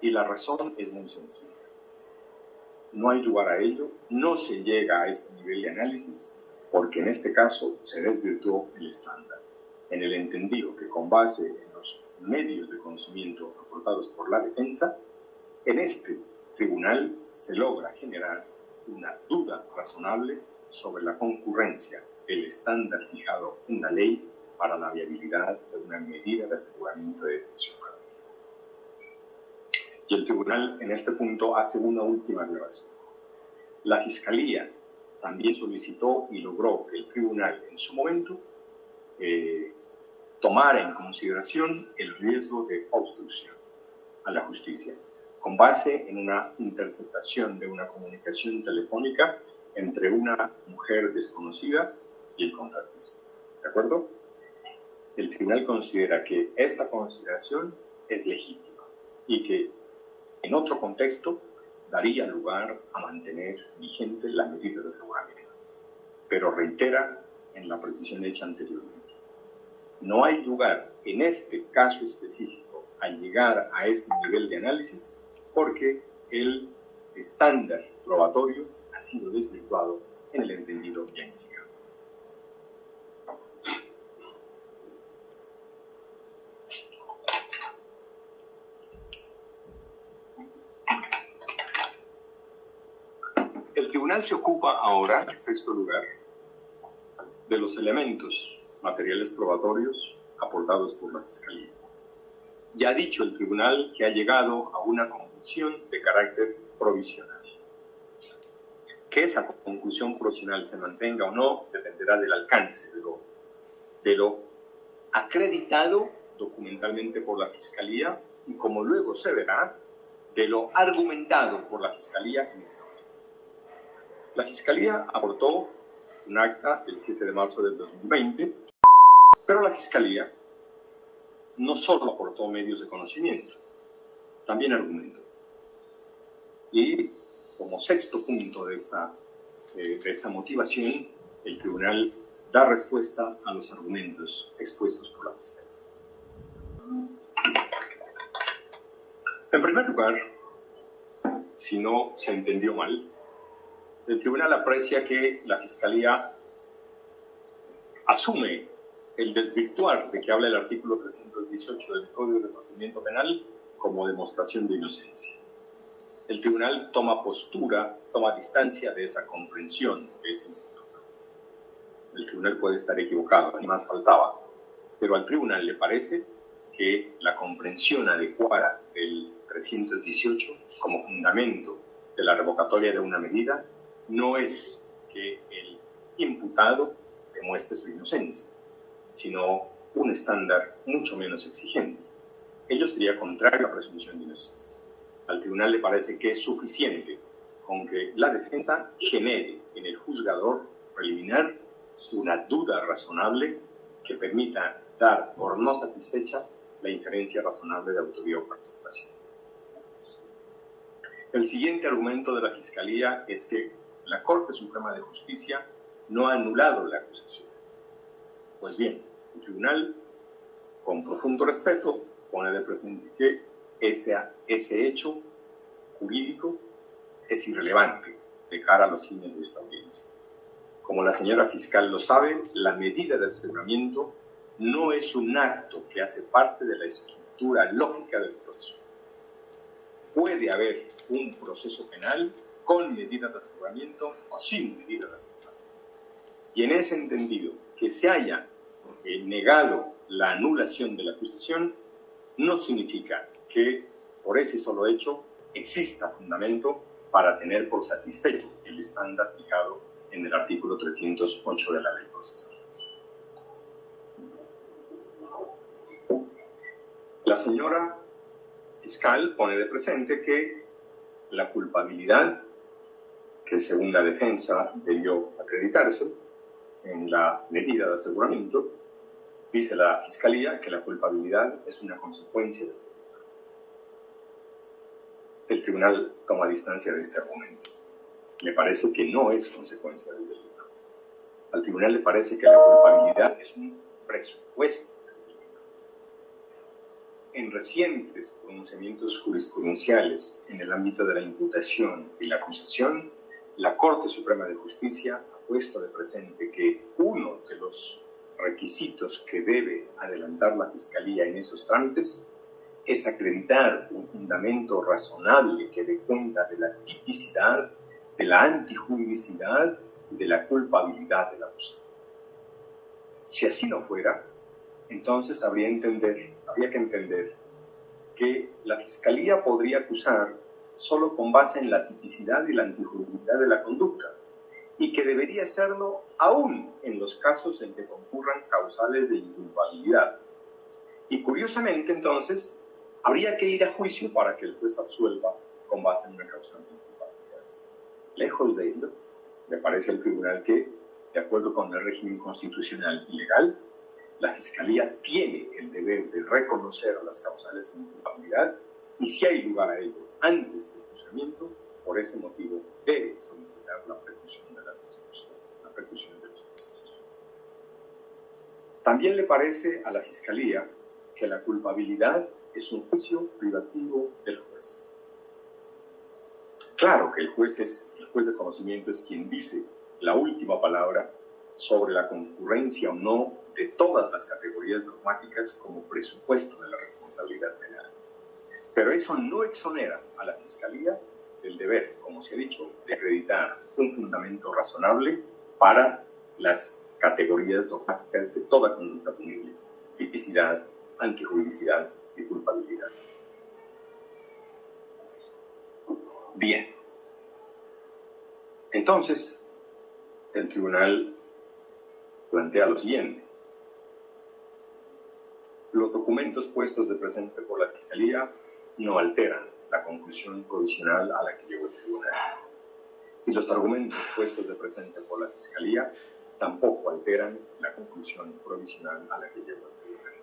Y la razón es muy sencilla. No hay lugar a ello, no se llega a ese nivel de análisis, porque en este caso se desvirtuó el estándar, en el entendido que con base en los medios de conocimiento aportados por la defensa, en este tribunal se logra generar una duda razonable sobre la concurrencia del estándar fijado en la ley para la viabilidad de una medida de aseguramiento de detención. Y el tribunal en este punto hace una última aclaración. La Fiscalía también solicitó y logró que el tribunal en su momento tomara en consideración el riesgo de obstrucción a la justicia, con base en una interceptación de una comunicación telefónica entre una mujer desconocida y el contratista. ¿De acuerdo? El tribunal considera que esta consideración es legítima y que en otro contexto daría lugar a mantener vigente la medida de aseguramiento, pero reitera en la precisión hecha anteriormente: no hay lugar en este caso específico a llegar a ese nivel de análisis porque el estándar probatorio ha sido desvirtuado en el entendido ya indicado. El tribunal se ocupa ahora, en sexto lugar, de los elementos materiales probatorios aportados por la Fiscalía. Ya ha dicho el tribunal que ha llegado a una conclusión de carácter provisional. Que esa conclusión provisional se mantenga o no dependerá del alcance de lo acreditado documentalmente por la Fiscalía y, como luego se verá, de lo argumentado por la Fiscalía en esta audiencia. La Fiscalía aportó un acta el 7 de marzo del 2020, pero la Fiscalía no solo aportó medios de conocimiento, también argumentó. Y como sexto punto de esta motivación, el tribunal da respuesta a los argumentos expuestos por la Fiscalía. En primer lugar, si no se entendió mal, el tribunal aprecia que la Fiscalía asume el desvirtuar de que habla el artículo 318 del Código de Procedimiento Penal como demostración de inocencia. El tribunal toma distancia de esa comprensión de ese instituto. El tribunal puede estar equivocado, ni más faltaba, pero al tribunal le parece que la comprensión adecuada del 318 como fundamento de la revocatoria de una medida no es que el imputado demuestre su inocencia, sino un estándar mucho menos exigente. Ello sería contrario a la presunción de inocencia. Al tribunal le parece que es suficiente con que la defensa genere en el juzgador preliminar una duda razonable que permita dar por no satisfecha la inferencia razonable de autoría o participación. El siguiente argumento de la Fiscalía es que la Corte Suprema de Justicia no ha anulado la acusación. Pues bien, el tribunal, con profundo respeto, pone de presente que ese hecho jurídico es irrelevante de cara a los fines de esta audiencia. Como la señora fiscal lo sabe, la medida de aseguramiento no es un acto que hace parte de la estructura lógica del proceso. Puede haber un proceso penal con medidas de aseguramiento o sin medidas de aseguramiento. Y en ese entendido, que se haya negado la anulación de la acusación, no significa que por ese solo hecho exista fundamento para tener por satisfecho el estándar fijado en el artículo 308 de la Ley Procesal. La señora fiscal pone de presente que la culpabilidad, que según la defensa debió acreditarse en la medida de aseguramiento, dice la Fiscalía que la culpabilidad es una consecuencia del delito. El tribunal toma distancia de este argumento. Le parece que no es consecuencia del delito. Al tribunal le parece que la culpabilidad es un presupuesto del delito. En recientes pronunciamientos jurisprudenciales en el ámbito de la imputación y la acusación, la Corte Suprema de Justicia ha puesto de presente que uno de los requisitos que debe adelantar la Fiscalía en esos trámites es acreditar un fundamento razonable que dé cuenta de la tipicidad, de la antijuridicidad y de la culpabilidad del acusado. Si así no fuera, entonces habría que entender que la Fiscalía podría acusar solo con base en la tipicidad y la antijuridicidad de la conducta, y que debería hacerlo aún en los casos en que concurran causales de inculpabilidad. Y curiosamente, entonces, habría que ir a juicio para que el juez absuelva con base en una causal de inculpabilidad. Lejos de ello, me parece al tribunal que, de acuerdo con el régimen constitucional y legal, la Fiscalía tiene el deber de reconocer las causales de inculpabilidad y, si hay lugar a ello antes del juzgamiento, por ese motivo debe solicitar la preclusión de las exclusiones, la preclusión de los juicios. También le parece a la Fiscalía que la culpabilidad es un juicio privativo del juez. Claro que el juez de conocimiento es quien dice la última palabra sobre la concurrencia o no de todas las categorías dogmáticas como presupuesto de la responsabilidad penal. Pero eso no exonera a la Fiscalía del deber, como se ha dicho, de acreditar un fundamento razonable para las categorías dogmáticas de toda conducta punible: tipicidad, antijuridicidad y culpabilidad. Bien. Entonces, el tribunal plantea lo siguiente. Los documentos puestos de presente por la Fiscalía no alteran la conclusión provisional a la que llegó el tribunal. Y los argumentos puestos de presente por la Fiscalía tampoco alteran la conclusión provisional a la que llegó el tribunal.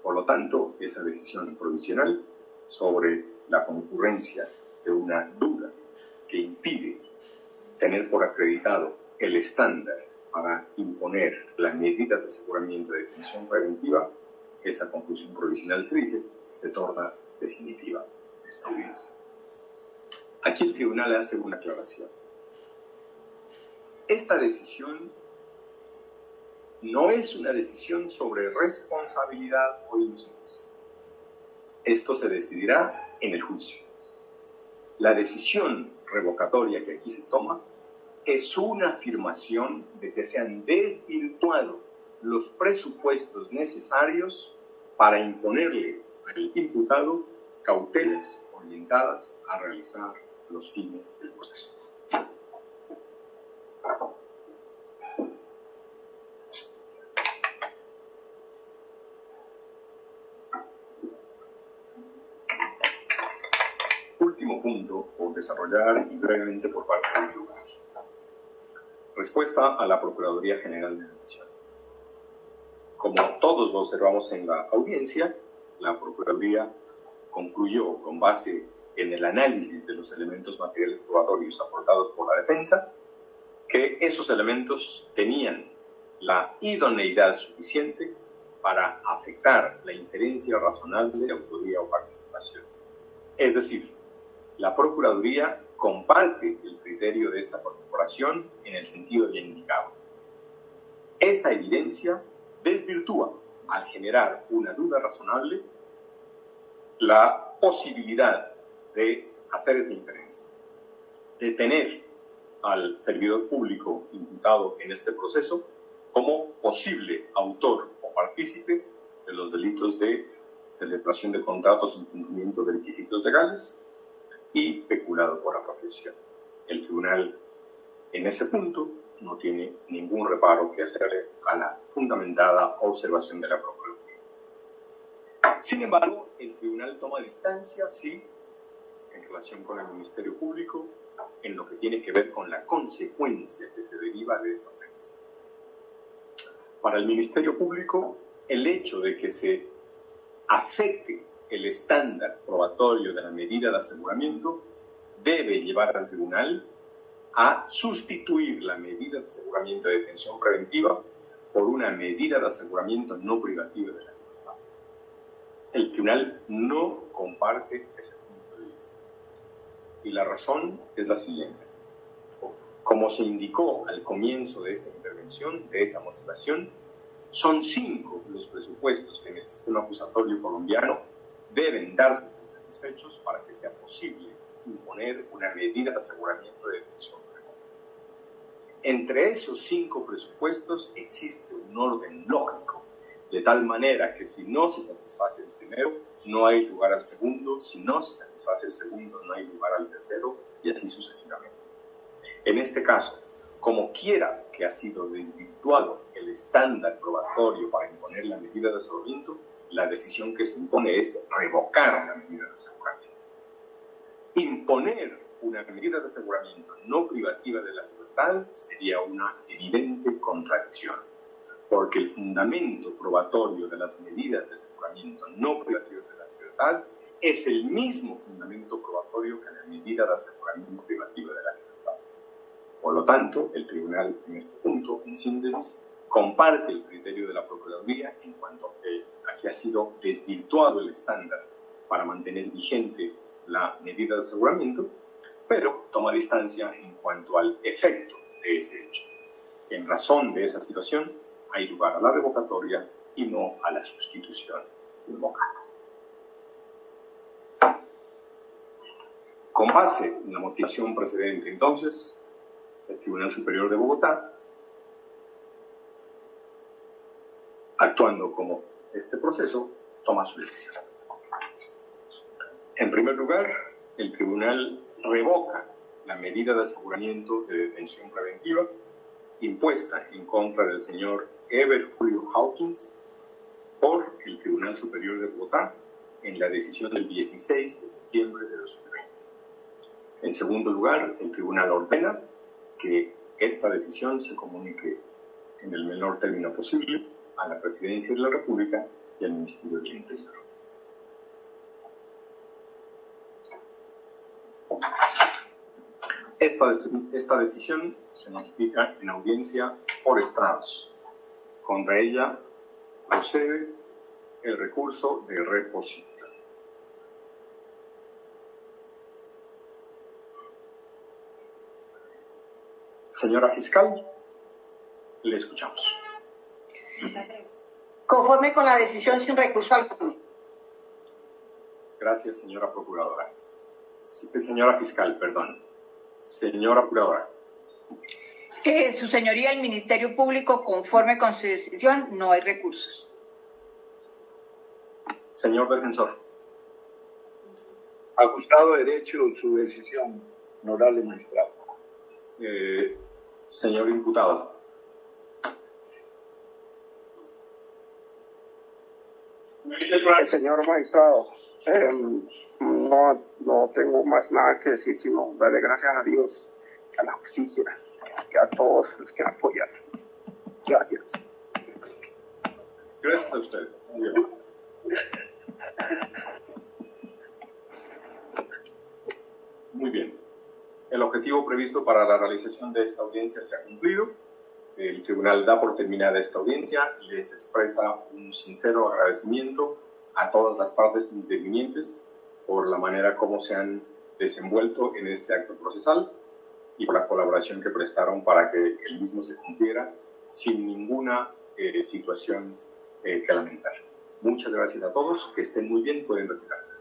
Por lo tanto, esa decisión provisional sobre la concurrencia de una duda que impide tener por acreditado el estándar para imponer la medida de aseguramiento de detención preventiva, esa conclusión provisional se torna definitiva esta audiencia. Aquí el tribunal hace una aclaración. Esta decisión no es una decisión sobre responsabilidad o inocencia. Esto se decidirá en el juicio. La decisión revocatoria que aquí se toma es una afirmación de que se han desvirtuado los presupuestos necesarios para imponerle al imputado cautelas orientadas a realizar los fines del proceso. Último punto por desarrollar y brevemente por parte del tribunal. Respuesta a la Procuraduría General de la Nación. Como todos lo observamos en la audiencia, la Procuraduría concluyó, con base en el análisis de los elementos materiales probatorios aportados por la defensa, que esos elementos tenían la idoneidad suficiente para afectar la inferencia razonable de autoría o participación. Es decir, la Procuraduría comparte el criterio de esta corporación en el sentido ya indicado. Esa evidencia desvirtúa, al generar una duda razonable, la posibilidad de hacer esa inferencia, de tener al servidor público imputado en este proceso como posible autor o partícipe de los delitos de celebración de contratos en cumplimiento de requisitos legales y peculado por apropiación. El tribunal, en ese punto, no tiene ningún reparo que hacerle a la fundamentada observación de la Procuraduría. Sin embargo, el tribunal toma distancia, sí, en relación con el Ministerio Público, en lo que tiene que ver con la consecuencia que se deriva de esa ofensa. Para el Ministerio Público, el hecho de que se afecte el estándar probatorio de la medida de aseguramiento debe llevar al tribunal a sustituir la medida de aseguramiento de detención preventiva por una medida de aseguramiento no privativa de la libertad. El tribunal no comparte ese punto de vista. Y la razón es la siguiente. Como se indicó al comienzo de esta intervención, de esa motivación, son 5 los presupuestos que en el sistema acusatorio colombiano deben darse por satisfechos para que sea posible imponer una medida de aseguramiento de detención. Entre esos 5 presupuestos existe un orden lógico, de tal manera que si no se satisface el primero, no hay lugar al segundo, si no se satisface el segundo, no hay lugar al tercero, y así sucesivamente. En este caso, como quiera que ha sido desvirtuado el estándar probatorio para imponer la medida de aseguramiento, la decisión que se impone es revocar la medida de aseguramiento. Imponer una medida de aseguramiento no privativa de la libertad sería una evidente contradicción, porque el fundamento probatorio de las medidas de aseguramiento no privativas de la libertad es el mismo fundamento probatorio que la medida de aseguramiento privativa de la libertad. Por lo tanto, el tribunal en este punto, en síntesis, comparte el criterio de la Procuraduría en cuanto a que aquí ha sido desvirtuado el estándar para mantener vigente la medida de aseguramiento, pero toma distancia en cuanto al efecto de ese hecho. En razón de esa situación, hay lugar a la revocatoria y no a la sustitución invocada. Con base en la motivación precedente, entonces, el Tribunal Superior de Bogotá, actuando como este proceso, toma su decisión. En primer lugar, el tribunal revoca la medida de aseguramiento de detención preventiva impuesta en contra del señor Ever Julio Hawkins por el Tribunal Superior de Bogotá en la decisión del 16 de septiembre de 2020. En segundo lugar, el tribunal ordena que esta decisión se comunique en el menor término posible a la Presidencia de la República y al Ministerio del Interior. Esta decisión se notifica en audiencia por estrados. Contra ella procede el recurso de reposición. Señora fiscal, le escuchamos. Conforme con la decisión sin recurso alguno. Gracias, señora procuradora. Señora fiscal, perdón. Señora procuradora. Su señoría, el Ministerio Público, conforme con su decisión, no hay recursos. Señor defensor. Ajustado a derecho su decisión, honorable magistrado. Señor imputado. Señor magistrado, no tengo más nada que decir, sino darle gracias a Dios, a la justicia y a todos los que apoyan. Gracias. Gracias a usted. Muy bien. Muy bien. El objetivo previsto para la realización de esta audiencia se ha cumplido. El tribunal da por terminada esta audiencia y les expresa un sincero agradecimiento a todas las partes intervinientes por la manera como se han desenvuelto en este acto procesal y por la colaboración que prestaron para que el mismo se cumpliera sin ninguna situación que lamentar. Muchas gracias a todos, que estén muy bien, pueden retirarse.